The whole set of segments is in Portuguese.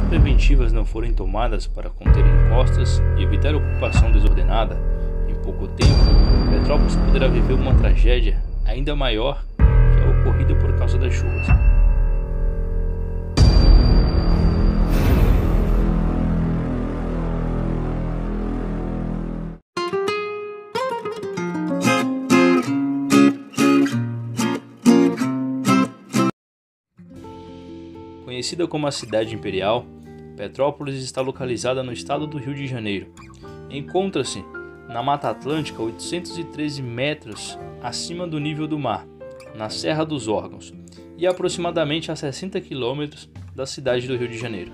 preventivas não forem tomadas para conter encostas e evitar ocupação desordenada, em pouco tempo, Petrópolis poderá viver uma tragédia ainda maior que a ocorrida por causa das chuvas. Conhecida como a Cidade Imperial, Petrópolis está localizada no estado do Rio de Janeiro. Encontra-se na Mata Atlântica, 813 metros acima do nível do mar, na Serra dos Órgãos, e aproximadamente a 60 quilômetros da cidade do Rio de Janeiro.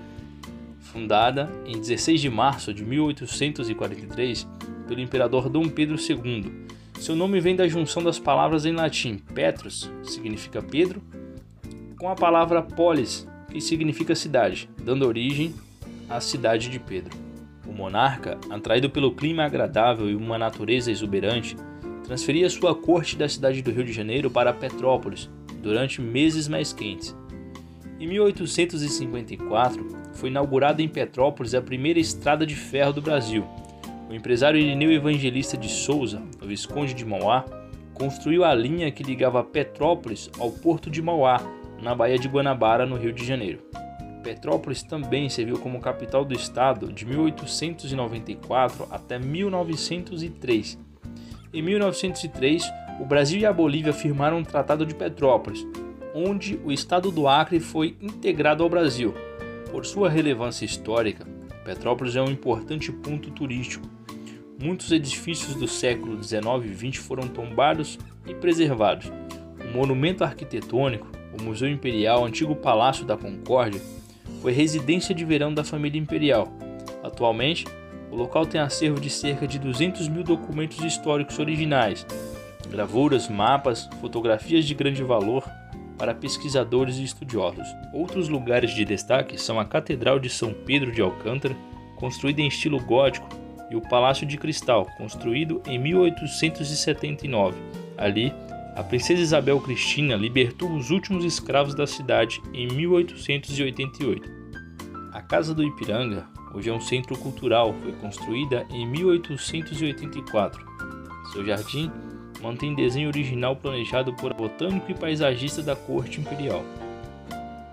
Fundada em 16 de março de 1843 pelo imperador Dom Pedro II, seu nome vem da junção das palavras em latim Petrus, que significa Pedro, com a palavra polis, que significa cidade, dando origem à cidade de Pedro. O monarca, atraído pelo clima agradável e uma natureza exuberante, transferia sua corte da cidade do Rio de Janeiro para Petrópolis durante meses mais quentes. Em 1854, foi inaugurada em Petrópolis a primeira estrada de ferro do Brasil. O empresário Irineu Evangelista de Souza, o Visconde de Mauá, construiu a linha que ligava Petrópolis ao porto de Mauá, na Baía de Guanabara, no Rio de Janeiro. Petrópolis também serviu como capital do estado de 1894 até 1903. Em 1903, o Brasil e a Bolívia firmaram o Tratado de Petrópolis, onde o estado do Acre foi integrado ao Brasil. Por sua relevância histórica, Petrópolis é um importante ponto turístico. Muitos edifícios do século XIX e XX foram tombados e preservados. Um monumento arquitetônico, o Museu Imperial, antigo Palácio da Concórdia, foi residência de verão da família imperial. Atualmente, o local tem acervo de cerca de 200 mil documentos históricos originais, gravuras, mapas, fotografias de grande valor para pesquisadores e estudiosos. Outros lugares de destaque são a Catedral de São Pedro de Alcântara, construída em estilo gótico, e o Palácio de Cristal, construído em 1879. Ali, a princesa Isabel Cristina libertou os últimos escravos da cidade em 1888. A Casa do Ipiranga, hoje é um centro cultural, foi construída em 1884. Seu jardim mantém desenho original planejado por botânico e paisagista da corte imperial.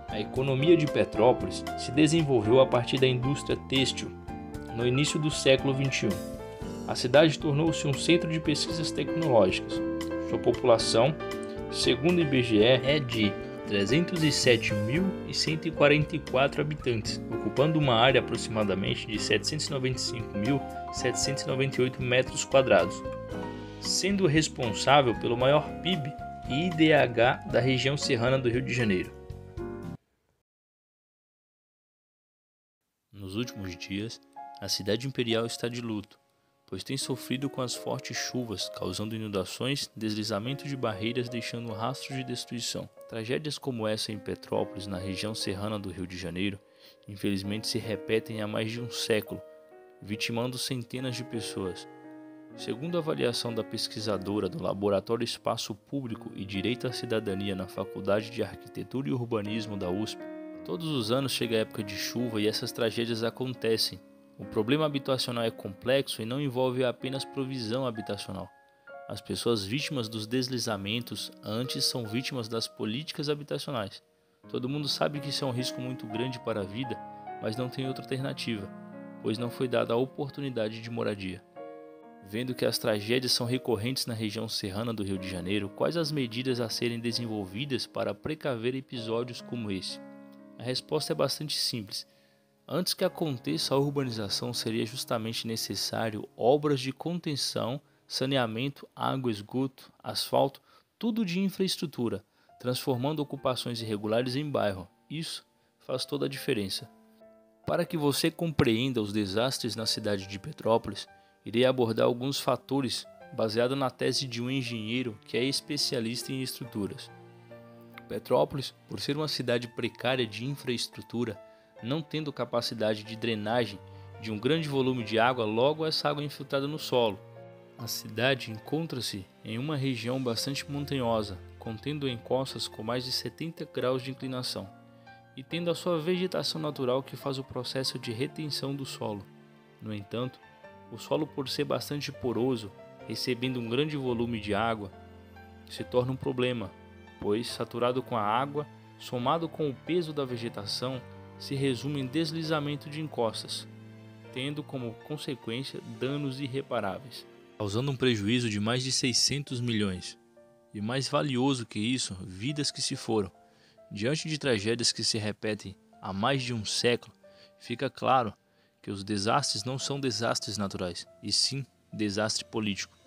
A economia de Petrópolis se desenvolveu a partir da indústria têxtil no início do século XXI. A cidade tornou-se um centro de pesquisas tecnológicas. Sua população, segundo o IBGE, é de 307.144 habitantes, ocupando uma área aproximadamente de 795.798 metros quadrados, sendo responsável pelo maior PIB e IDH da região serrana do Rio de Janeiro. Nos últimos dias, a cidade imperial está de luto, pois tem sofrido com as fortes chuvas, causando inundações, deslizamento de barreiras, deixando rastros de destruição. Tragédias como essa em Petrópolis, na região serrana do Rio de Janeiro, infelizmente se repetem há mais de um século, vitimando centenas de pessoas. Segundo a avaliação da pesquisadora do Laboratório Espaço Público e Direito à Cidadania na Faculdade de Arquitetura e Urbanismo da USP, todos os anos chega a época de chuva e essas tragédias acontecem. O problema habitacional é complexo e não envolve apenas provisão habitacional. As pessoas vítimas dos deslizamentos antes são vítimas das políticas habitacionais. Todo mundo sabe que isso é um risco muito grande para a vida, mas não tem outra alternativa, pois não foi dada a oportunidade de moradia. Vendo que as tragédias são recorrentes na região serrana do Rio de Janeiro, quais as medidas a serem desenvolvidas para precaver episódios como esse? A resposta é bastante simples. Antes que aconteça a urbanização, seria justamente necessário obras de contenção, saneamento, água, esgoto, asfalto, tudo de infraestrutura, transformando ocupações irregulares em bairro. Isso faz toda a diferença. Para que você compreenda os desastres na cidade de Petrópolis, irei abordar alguns fatores baseado na tese de um engenheiro que é especialista em estruturas. Petrópolis, por ser uma cidade precária de infraestrutura, não tendo capacidade de drenagem de um grande volume de água, logo essa água é infiltrada no solo. A cidade encontra-se em uma região bastante montanhosa, contendo encostas com mais de 70 graus de inclinação. e tendo a sua vegetação natural que faz o processo de retenção do solo. No entanto, o solo, por ser bastante poroso, recebendo um grande volume de água, se torna um problema, pois saturado com a água, somado com o peso da vegetação, se resume em deslizamento de encostas, tendo como consequência danos irreparáveis, causando um prejuízo de mais de 600 milhões. E mais valioso que isso, vidas que se foram. Diante de tragédias que se repetem há mais de um século, fica claro que os desastres não são desastres naturais, e sim desastre político.